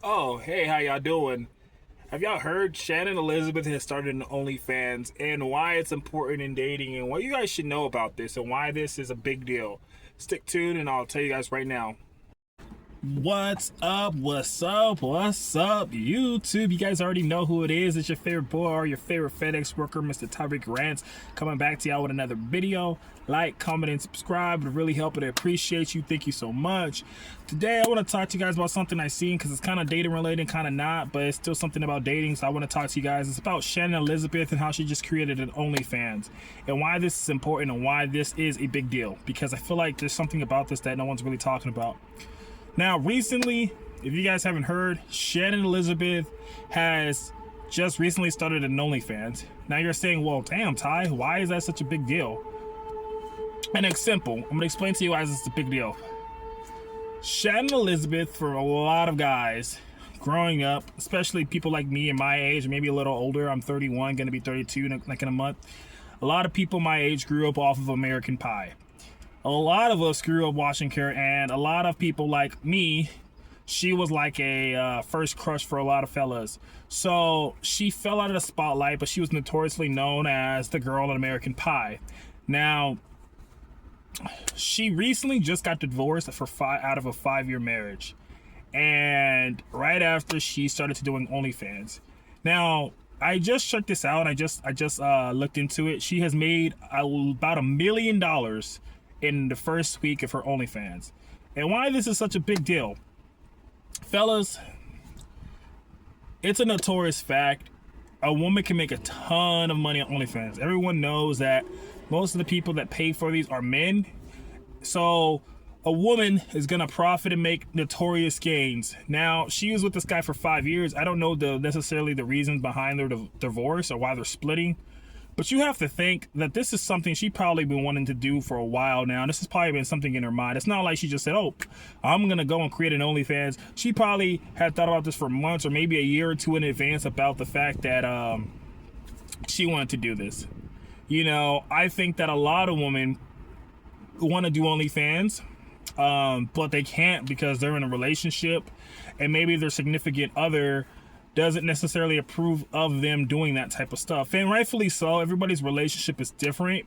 Oh, hey, how y'all doing? Have y'all heard Shannon Elizabeth has started an OnlyFans and why it's important in dating and what you guys should know about this and why this is a big deal? Stick tuned and I'll tell you guys right now. What's up? What's up? What's up, YouTube? You guys already know who it is. It's your favorite boy or your favorite FedEx worker, Mr. Tyreek Rants, coming back to y'all with another video. Like, comment, and subscribe. It would really help it. I appreciate you. Thank you so much. Today, I want to talk to you guys about something I seen because it's kind of dating related, kind of not, but it's still something about dating. So I want to talk to you guys. It's about Shannon Elizabeth and how she just created an OnlyFans and why this is important and why this is a big deal. Because I feel like there's something about this that no one's really talking about. Now, recently, if you guys haven't heard, Shannon Elizabeth has just recently started an OnlyFans. Now you're saying, well, damn, Ty, why is that such a big deal? And it's simple. I'm going to explain to you why it's a big deal. Shannon Elizabeth, for a lot of guys growing up, especially people like me and my age, maybe a little older, I'm 31, going to be 32 in a month. A lot of people my age grew up off of American Pie. A lot of us grew up watching her, and a lot of people like me, she was like a first crush for a lot of fellas. So she fell out of the spotlight, but she was notoriously known as the girl in American Pie. Now, she recently just got divorced out of a 5-year marriage, and right after she started doing OnlyFans. Now, I just checked this out. I just looked into it. She has made about $1 million in the first week of her OnlyFans. And why this is such a big deal, fellas, it's a notorious fact. A woman can make a ton of money on OnlyFans. Everyone knows that most of the people that pay for these are men. So a woman is gonna profit and make notorious gains. Now, she was with this guy for 5 years. I don't know necessarily the reasons behind their divorce or why they're splitting. But you have to think that this is something she probably been wanting to do for a while now. This has probably been something in her mind. It's not like she just said, oh, I'm going to go and create an OnlyFans. She probably had thought about this for months or maybe a year or two in advance about the fact that she wanted to do this. You know, I think that a lot of women want to do OnlyFans, but they can't because they're in a relationship and maybe their significant other doesn't necessarily approve of them doing that type of stuff. And rightfully so, everybody's relationship is different.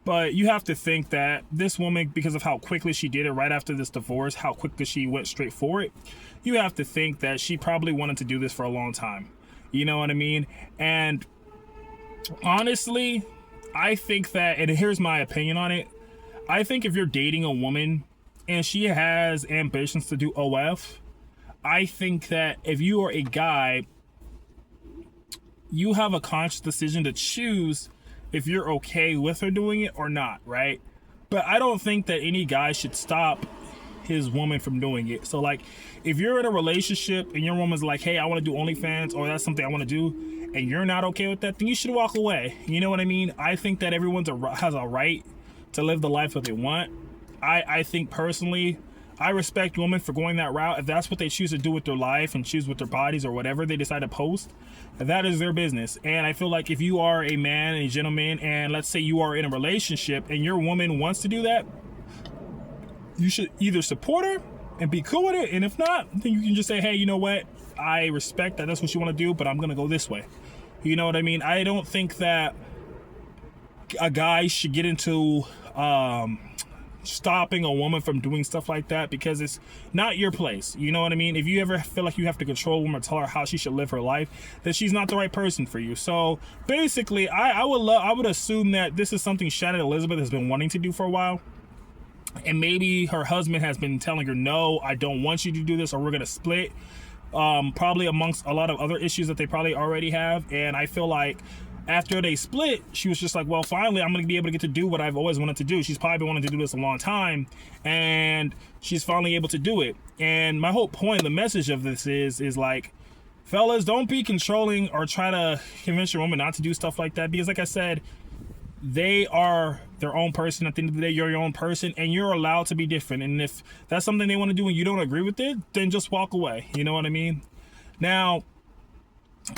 But you have to think that this woman, because of how quickly she did it right after this divorce, how quickly she went straight for it, you have to think that she probably wanted to do this for a long time. You know what I mean? And honestly, I think that, and here's my opinion on it, I think if you're dating a woman and she has ambitions to do OF, I think that if you are a guy, you have a conscious decision to choose if you're okay with her doing it or not, right? But I don't think that any guy should stop his woman from doing it. So like, if you're in a relationship and your woman's like, hey, I want to do OnlyFans, or that's something I want to do, and you're not okay with that, then you should walk away. You know what I mean? I think that everyone has a right to live the life that they want. I think personally, I respect women for going that route. If that's what they choose to do with their life and choose with their bodies or whatever they decide to post, that is their business. And I feel like if you are a man, a gentleman, and let's say you are in a relationship and your woman wants to do that, you should either support her and be cool with it. And if not, then you can just say, hey, you know what? I respect that that's what you want to do, but I'm going to go this way. You know what I mean? I don't think that a guy should get into stopping a woman from doing stuff like that because it's not your place. You know what I mean? If you ever feel like you have to control a woman or tell her how she should live her life, then she's not the right person for you. So basically, I would assume that this is something Shannon Elizabeth has been wanting to do for a while. And maybe her husband has been telling her, no, I don't want you to do this or we're going to split. Probably amongst a lot of other issues that they probably already have. And I feel like after they split, she was just like, well, finally, I'm going to be able to get to do what I've always wanted to do. She's probably been wanting to do this a long time, and she's finally able to do it. And my whole point, the message of this is like, fellas, don't be controlling or try to convince your woman not to do stuff like that. Because like I said, they are their own person. At the end of the day, you're your own person, and you're allowed to be different. And if that's something they want to do and you don't agree with it, then just walk away. You know what I mean? Now,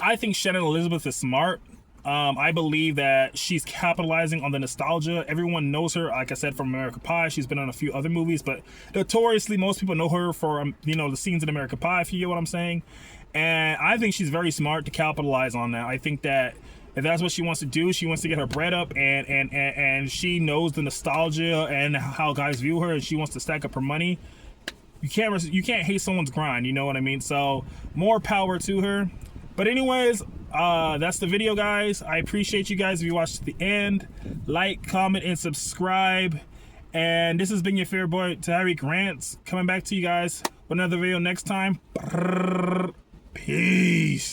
I think Shannon Elizabeth is smart. I believe that she's capitalizing on the nostalgia. Everyone knows her, like I said, from American Pie. She's been on a few other movies, but notoriously, most people know her for, the scenes in American Pie, if you get what I'm saying. And I think she's very smart to capitalize on that. I think that if that's what she wants to do, she wants to get her bread up, and she knows the nostalgia and how guys view her, and she wants to stack up her money. You can't hate someone's grind, you know what I mean? So more power to her. But anyways, that's the video, guys. I appreciate you guys if you watched to the end. Like, comment, and subscribe. And this has been your favorite boy, Tyreek Rants, coming back to you guys with another video next time. Peace.